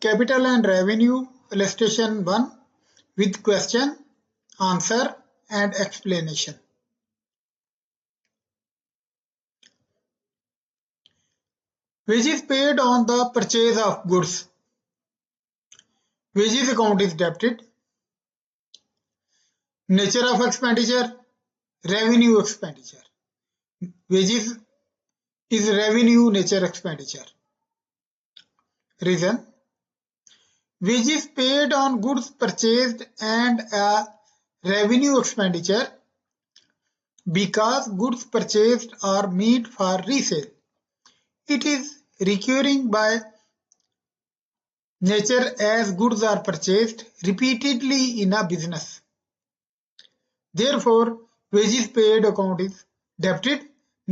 Capital and revenue illustration 1 with question, answer and explanation. Wages paid on the purchase of goods. Wages account is debited. Nature of expenditure, revenue expenditure. Wages is revenue nature expenditure. Reason: wages paid on goods purchased and a revenue expenditure because goods purchased are meant for resale. It is recurring by nature as goods are purchased repeatedly in a business. Therefore, wages paid account is debited.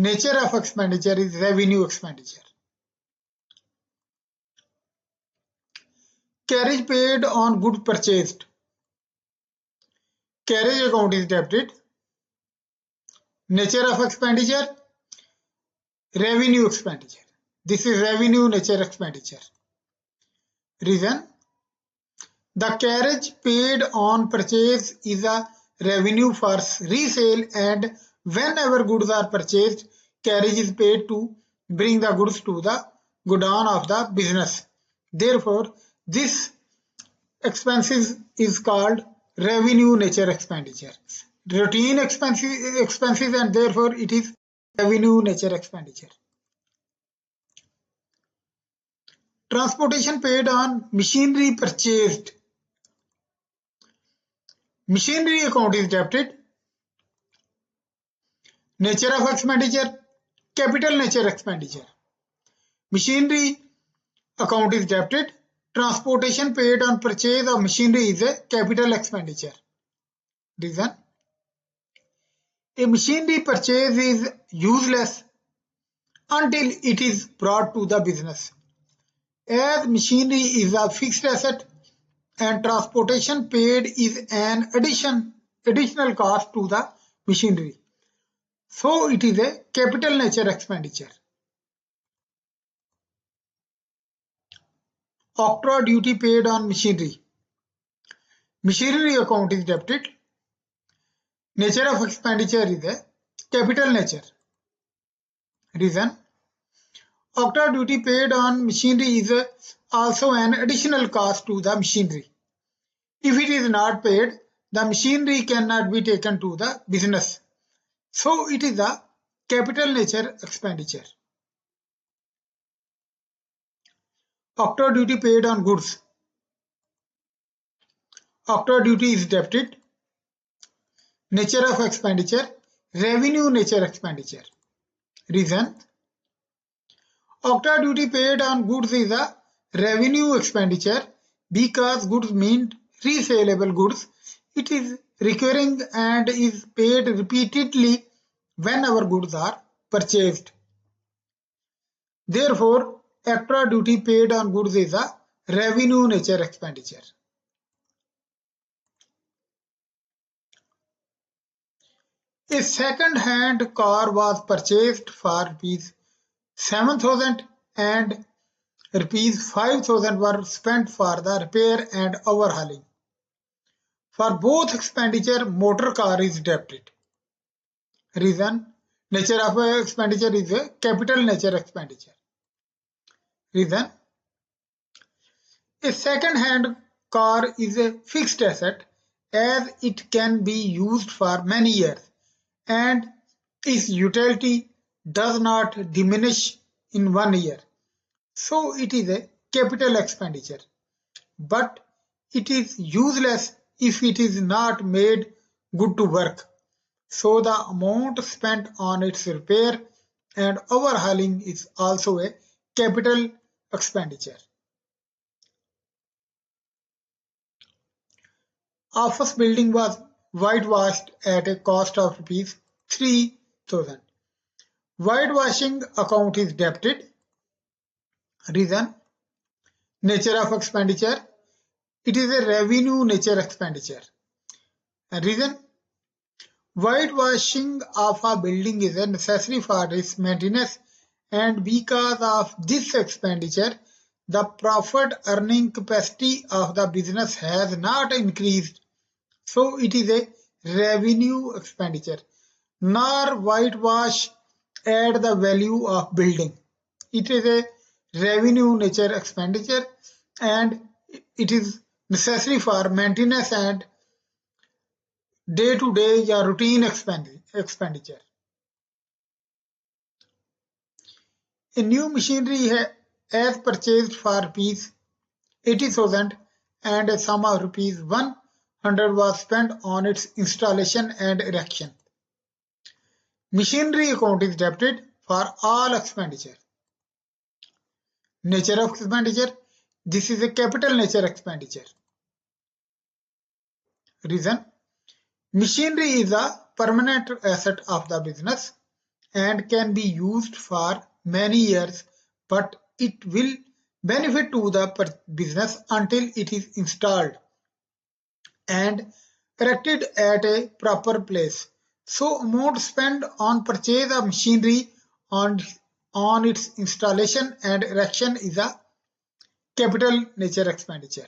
Nature of expenditure is revenue expenditure. Carriage paid on goods purchased. Carriage account is debited. Nature of expenditure, revenue expenditure. This is revenue nature expenditure. Reason: the carriage paid on purchase is a revenue for resale, and whenever goods are purchased, carriage is paid to bring the goods to the godown of the business. Therefore, this expenses is called revenue nature expenditure. Routine expenses and therefore it is revenue nature expenditure. Transportation paid on machinery purchased. Machinery account is debited. Nature of expenditure, capital nature expenditure. Machinery account is debited. Transportation paid on purchase of machinery is a capital expenditure. Reason: a machinery purchase is useless until it is brought to the business. As machinery is a fixed asset and transportation paid is an additional cost to the machinery, so it is a capital nature expenditure. Octroi duty paid on machinery. Machinery account is debited. Nature of expenditure is a capital nature. Reason: octroi duty paid on machinery is also an additional cost to the machinery. If it is not paid, the machinery cannot be taken to the business, so it is a capital nature expenditure. Octroi duty paid on goods. Octroi duty is debited. Nature of expenditure, revenue nature expenditure. Reason: octroi duty paid on goods is a revenue expenditure because goods mean resaleable goods. It is recurring and is paid repeatedly whenever goods are purchased. Therefore, octroi duty paid on goods is a revenue nature expenditure. A second-hand car was purchased for ₹7,000 and ₹5,000 were spent for the repair and overhauling. For both expenditure, motor car is debited. Reason: nature of expenditure is a capital nature expenditure. Reason: a second-hand car is a fixed asset as it can be used for many years and its utility does not diminish in 1 year. So it is a capital expenditure, but it is useless if it is not made good to work. So the amount spent on its repair and overhauling is also a capital expenditure. Office building was whitewashed at a cost of ₹3,000. Whitewashing account is debited. Reason: nature of expenditure, it is a revenue nature expenditure. Reason: whitewashing of a building is a necessary for its maintenance, and because of this expenditure, the profit earning capacity of the business has not increased, so it is a revenue expenditure. Nor whitewash add the value of building. It is a revenue nature expenditure and it is necessary for maintenance and day-to-day or routine expenditure. A new machinery as purchased for rupees 80,000 and a sum of rupees 100 was spent on its installation and erection. Machinery account is debited for all expenditure. Nature of expenditure. This is a capital nature expenditure. Reason. Machinery is a permanent asset of the business and can be used for many years, but it will benefit to the business until it is installed and erected at a proper place. So amount spent on purchase of machinery on, on its installation and erection is a capital nature expenditure.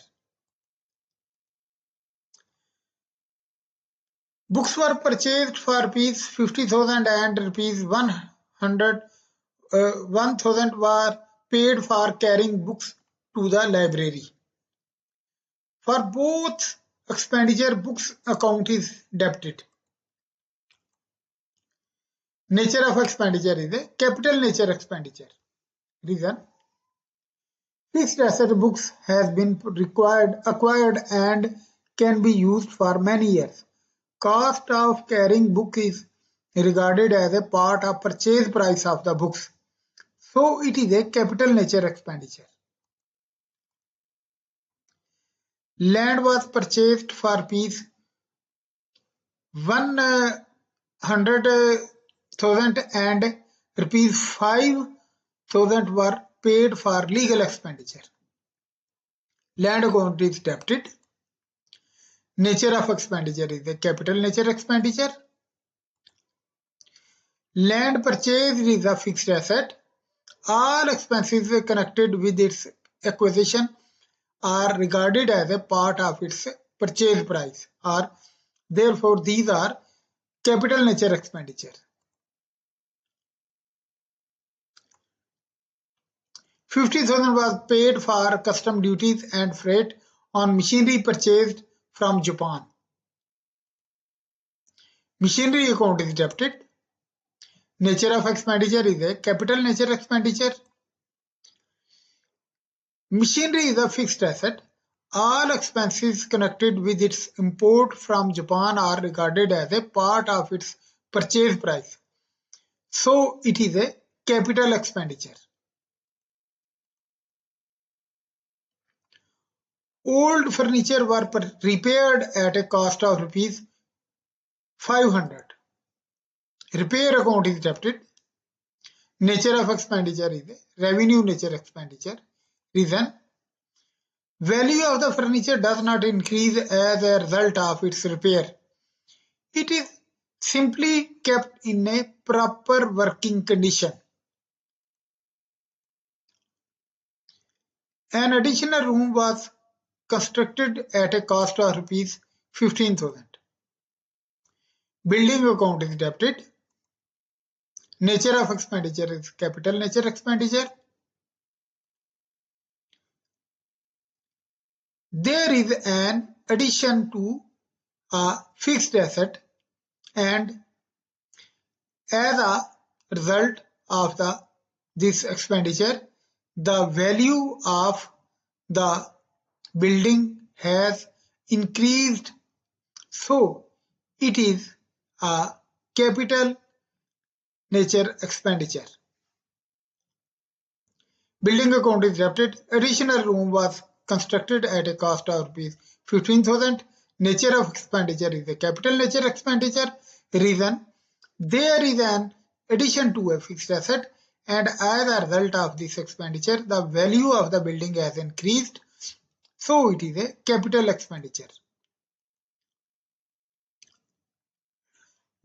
Books were purchased for rupees 50,000 and rupees 1,000 were paid for carrying books to the library. For both expenditure, books account is debited. Nature of expenditure is a capital nature expenditure. Reason. Fixed asset books has been acquired and can be used for many years. Cost of carrying book is regarded as a part of purchase price of the books. So it is a capital nature expenditure. Land was purchased for rupees 100,000 and rupees 5,000 were paid for legal expenditure. Land account is debited. Nature of expenditure is a capital nature expenditure. Land purchased is a fixed asset. All expenses connected with its acquisition are regarded as a part of its purchase price, or therefore these are capital nature expenditure. 50,000 was paid for custom duties and freight on machinery purchased from Japan. Machinery account is debited. Nature of expenditure is a capital nature expenditure. Machinery is a fixed asset. All expenses connected with its import from Japan are regarded as a part of its purchase price. So it is a capital expenditure. Old furniture were repaired at a cost of rupees 500. Repair account is debited. Nature of expenditure is a revenue nature expenditure. Reason. Value of the furniture does not increase as a result of its repair. It is simply kept in a proper working condition. An additional room was constructed at a cost of rupees 15,000. Building account is debited. Nature of expenditure is capital nature expenditure. There is an addition to a fixed asset, and as a result of this expenditure, the value of the building has increased, so it is a capital nature expenditure. Building account is debited. Additional room was constructed at a cost of rupees 15,000. Nature of expenditure is a capital nature expenditure. Reason. There is an addition to a fixed asset, and as a result of this expenditure, the value of the building has increased, so it is a capital expenditure.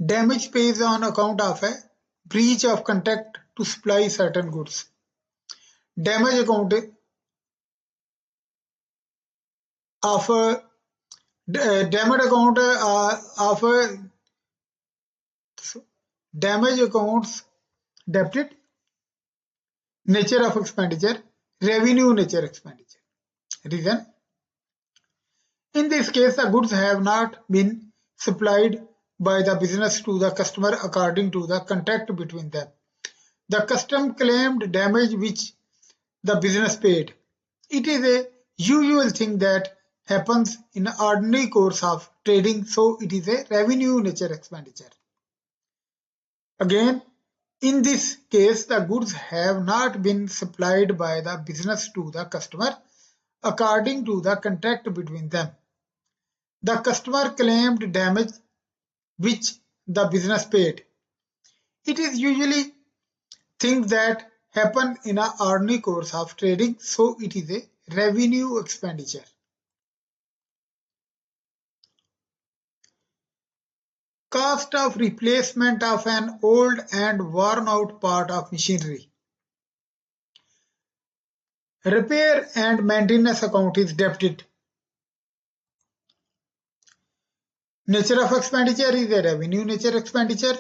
Damage pays on account of a breach of contract to supply certain goods. Damage account of damage account of damage accounts debited, nature of expenditure, revenue nature expenditure. Reason: in this case, the goods have not been supplied by the business to the customer according to the contract between them. The customer claimed damage which the business paid. It is a usual thing that happens in ordinary course of trading, so it is a revenue nature expenditure. Again, in this case, the goods have not been supplied by the business to the customer according to the contract between them. The customer claimed damage which the business paid. It is usually things that happen in an ordinary course of trading, so it is a revenue expenditure. Cost of replacement of an old and worn out part of machinery. Repair and maintenance account is debited. Nature of expenditure is a revenue nature expenditure.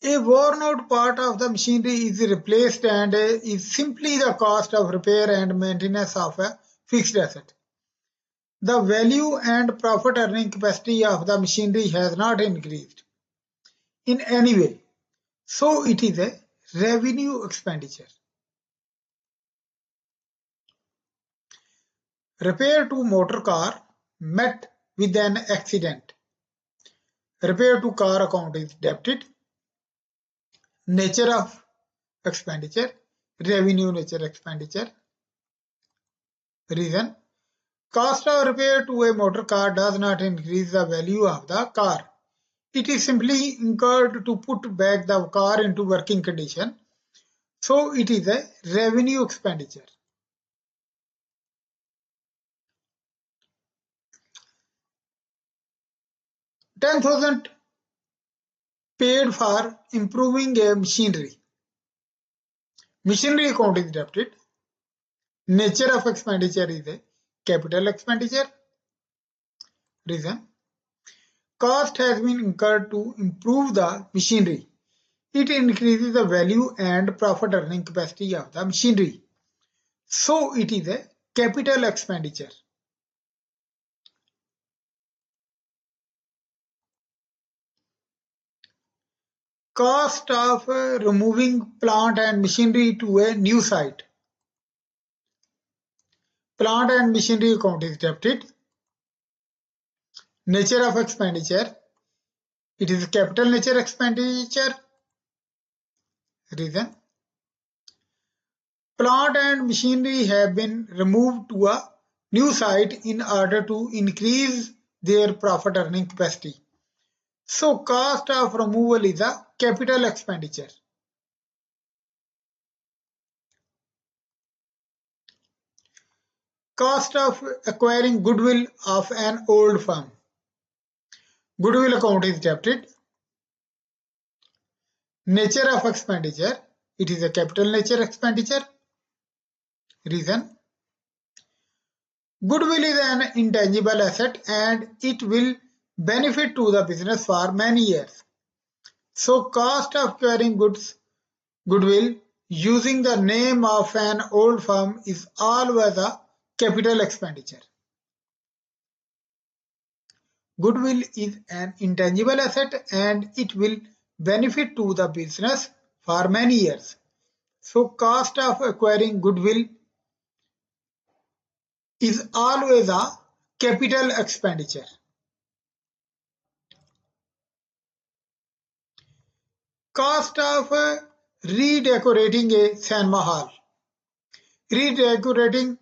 A worn out part of the machinery is replaced and is simply the cost of repair and maintenance of a fixed asset. The value and profit earning capacity of the machinery has not increased in any way, so it is a revenue expenditure. Repair to motor car met with an accident. Repair to car account is debited. Nature of expenditure, revenue nature expenditure. Reason: cost of repair to a motor car does not increase the value of the car. It is simply incurred to put back the car into working condition, so it is a revenue expenditure. $10,000 paid for improving a machinery. Machinery account is debited. Nature of expenditure is a capital expenditure. Reason: cost has been incurred to improve the machinery. It increases the value and profit earning capacity of the machinery, so it is a capital expenditure. Cost of removing plant and machinery to a new site. Plant and machinery account is debited. Nature of expenditure, it is capital nature expenditure. Reason: plant and machinery have been removed to a new site in order to increase their profit earning capacity. So cost of removal is a capital expenditure. Cost of acquiring goodwill of an old firm. Goodwill account is debited. Nature of expenditure, it is a capital nature expenditure. Reason: goodwill is an intangible asset and it will benefit to the business for many years. So cost of acquiring goodwill using the name of an old firm is always a capital expenditure. Goodwill is an intangible asset and it will benefit to the business for many years. So cost of acquiring goodwill is always a capital expenditure. Cost of redecorating a cinema hall. Redecorating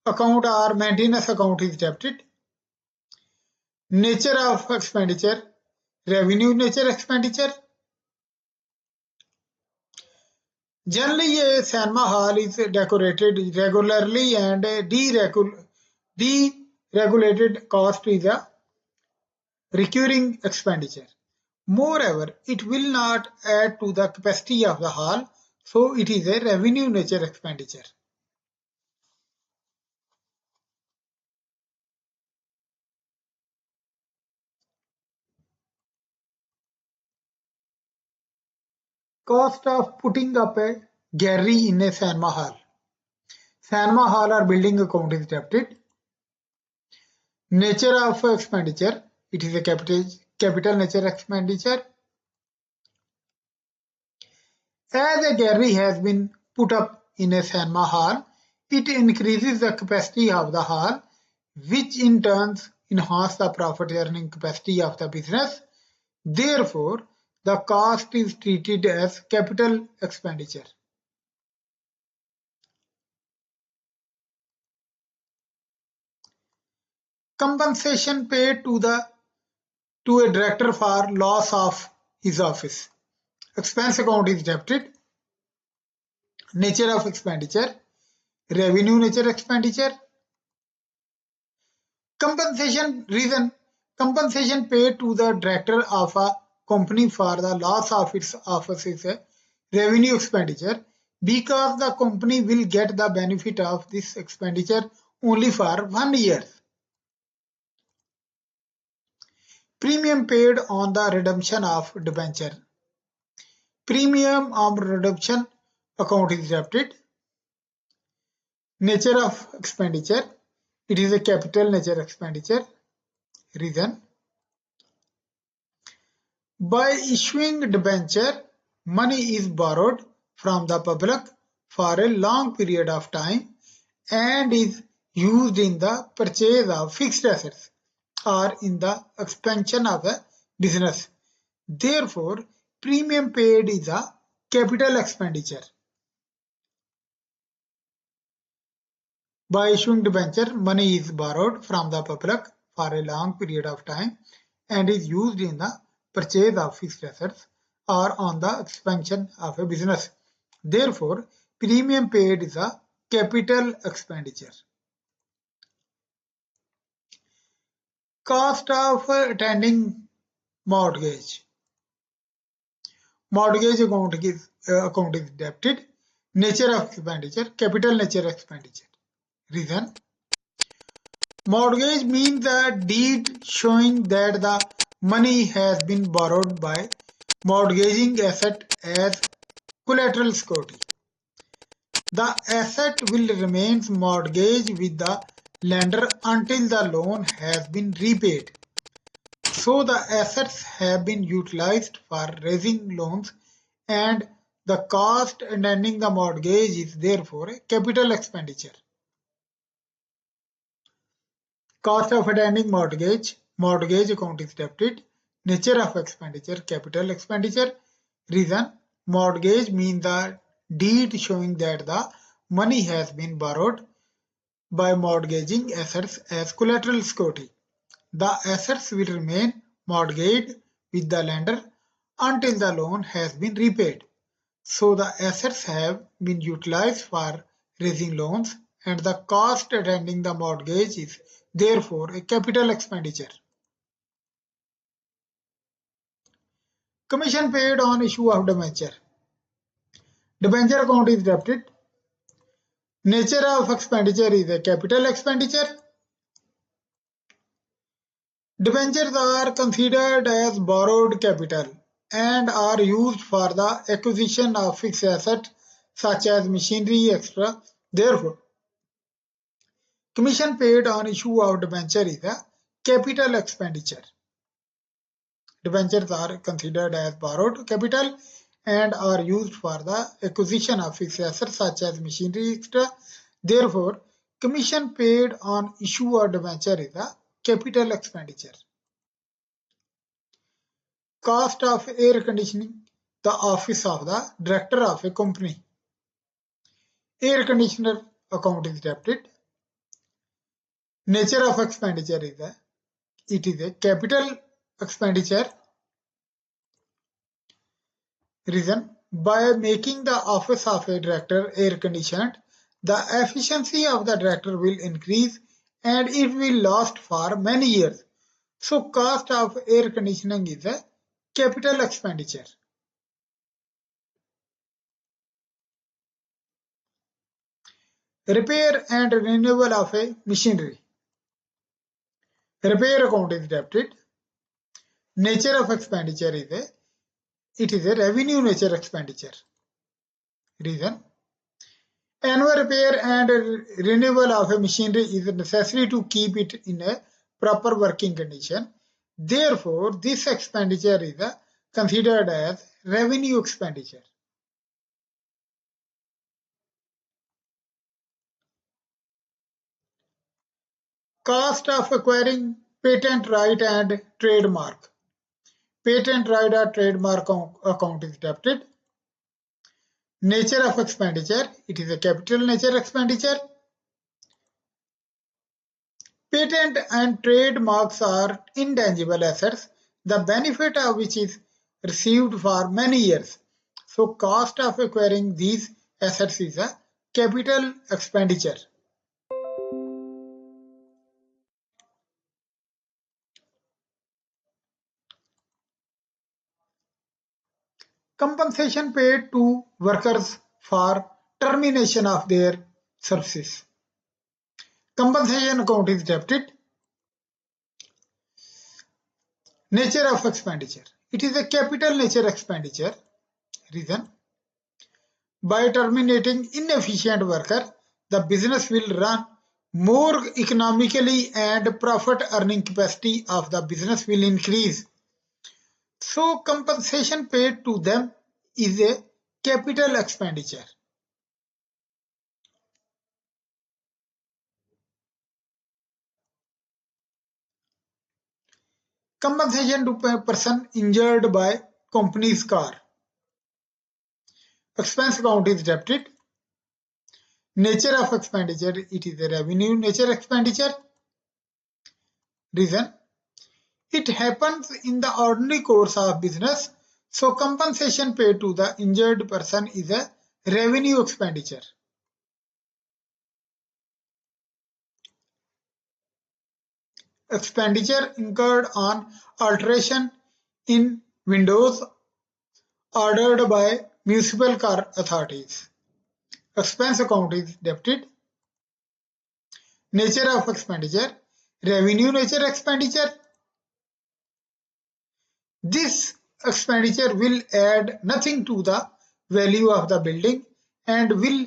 account or maintenance account is debited. Nature of expenditure, revenue nature expenditure. Generally, a cinema hall is decorated regularly and deregulated cost is a recurring expenditure. Moreover, it will not add to the capacity of the hall, so it is a revenue nature expenditure. Cost of putting up a gallery in a cinema hall. Cinema hall or building account is debited. Nature of expenditure. It is a capital nature expenditure. As a gallery has been put up in a cinema hall, it increases the capacity of the hall, which in turn enhances the profit earning capacity of the business. Therefore, the cost is treated as capital expenditure. Compensation paid to a director for loss of his office. Expense account is debited. Nature of expenditure. Revenue nature expenditure. Compensation reason. Compensation paid to the director of a company for the loss of its office is a revenue expenditure because the company will get the benefit of this expenditure only for 1 year. Premium paid on the redemption of debenture. Premium on redemption account is debited. Nature of expenditure. It is a capital nature expenditure. Reason. By issuing debenture, money is borrowed from the public for a long period of time and is used in the purchase of fixed assets or in the expansion of a business. Therefore, premium paid is a capital expenditure. By issuing debenture, money is borrowed from the public for a long period of time and is used in the purchase of fixed assets or on the expansion of a business. Therefore, premium paid is a capital expenditure. Cost of attending mortgage. Mortgage account is debited. Nature of expenditure, capital nature expenditure. Reason. Mortgage means the deed showing that the money has been borrowed by mortgaging asset as collateral security. The asset will remain mortgaged with the lender until the loan has been repaid. So the assets have been utilized for raising loans and the cost attending the mortgage is therefore a capital expenditure. Cost of attending mortgage. Mortgage account is debited. Nature of expenditure. Capital expenditure. Reason. Mortgage means the deed showing that the money has been borrowed by mortgaging assets as collateral security. The assets will remain mortgaged with the lender until the loan has been repaid. So the assets have been utilized for raising loans and the cost attending the mortgage is therefore a capital expenditure. Commission paid on issue of debenture. Debenture account is debited. Nature of expenditure is a capital expenditure. Debentures are considered as borrowed capital and are used for the acquisition of fixed assets such as machinery, etc. Therefore, commission paid on issue of debenture is a capital expenditure. Debentures are considered as borrowed capital and are used for the acquisition of fixed assets such as machinery, etc. Therefore, commission paid on issue of debenture is a capital expenditure. Cost of air conditioning the office of the director of a company. Air conditioner account is debited. Nature of expenditure is it is a capital expenditure. Reason. By making the office of a director air conditioned, the efficiency of the director will increase and it will last for many years. So cost of air conditioning is a capital expenditure. Repair and renewal of a machinery. Repair account is debited. Nature of expenditure is it is a revenue nature expenditure. Reason: annual repair and renewal of a machinery is necessary to keep it in a proper working condition. Therefore, this expenditure is considered as revenue expenditure. Cost of acquiring patent right and trademark. Patent right or trademark account is debited. Nature of expenditure, it is a capital nature expenditure. Patent and trademarks are intangible assets, the benefit of which is received for many years. So cost of acquiring these assets is a capital expenditure. Compensation paid to workers for termination of their services. Compensation account is debited. Nature of expenditure. It is a capital nature expenditure. Reason: by terminating inefficient worker, the business will run more economically and profit earning capacity of the business will increase. So compensation paid to them is a capital expenditure. Compensation to a person injured by company's car. Expense account is debited. Nature of expenditure, it is a revenue nature expenditure. Reason: it happens in the ordinary course of business, so compensation paid to the injured person is a revenue expenditure. Expenditure incurred on alteration in windows ordered by municipal car authorities. Expense account is debited. Nature of expenditure, revenue nature expenditure. This expenditure will add nothing to the value of the building and will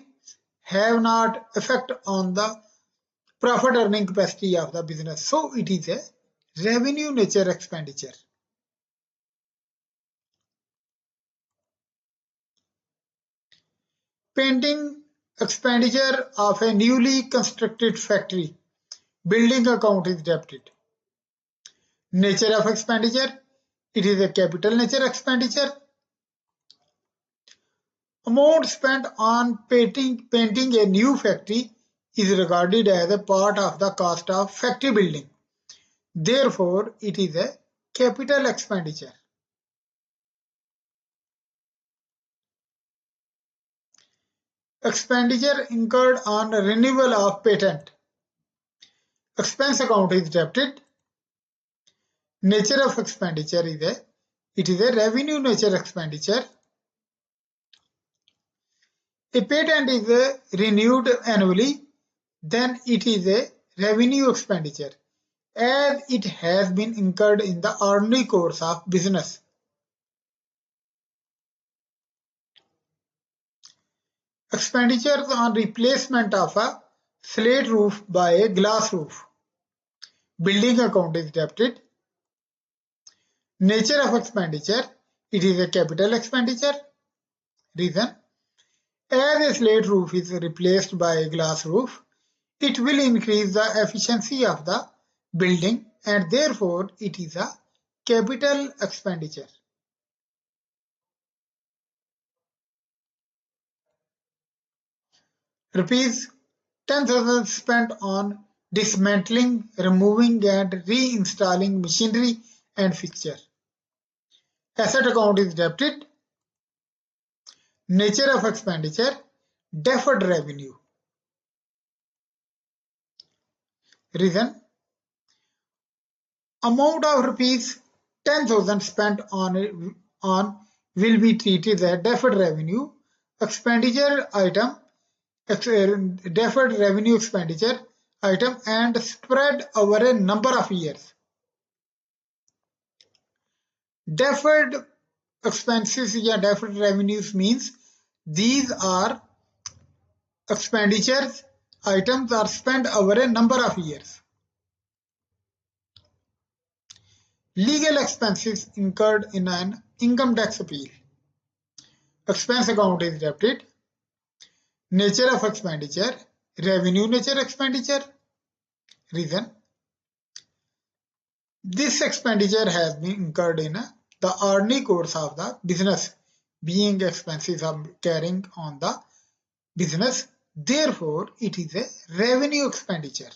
have not effect on the profit earning capacity of the business. So it is a revenue nature expenditure. Painting expenditure of a newly constructed factory. Building account is debited. Nature of expenditure, it is a capital nature expenditure. Amount spent on painting a new factory is regarded as a part of the cost of factory building. Therefore, it is a capital expenditure. Expenditure incurred on renewal of patent. Expense account is debited. Nature of expenditure is a revenue nature expenditure. A patent is renewed annually, then it is a revenue expenditure as it has been incurred in the ordinary course of business. Expenditures on replacement of a slate roof by a glass roof. Building account is debited. Nature of expenditure, it is a capital expenditure. Reason: as a slate roof is replaced by a glass roof, it will increase the efficiency of the building and therefore it is a capital expenditure. Rupees 10,000 spent on dismantling, removing and reinstalling machinery and fixture. Asset account is debited. Nature of expenditure, deferred revenue. Reason: amount of rupees 10,000 spent on will be treated as deferred revenue expenditure item, deferred revenue expenditure item and spread over a number of years. Deferred expenses या deferred revenues means these are expenditures items are spent over a number of years. Legal expenses incurred in an income tax appeal. Expense account is debited. Nature of expenditure, revenue nature expenditure. Reason: this expenditure has been incurred in the ordinary course of the business, being expenses of carrying on the business. Therefore, it is a revenue expenditure.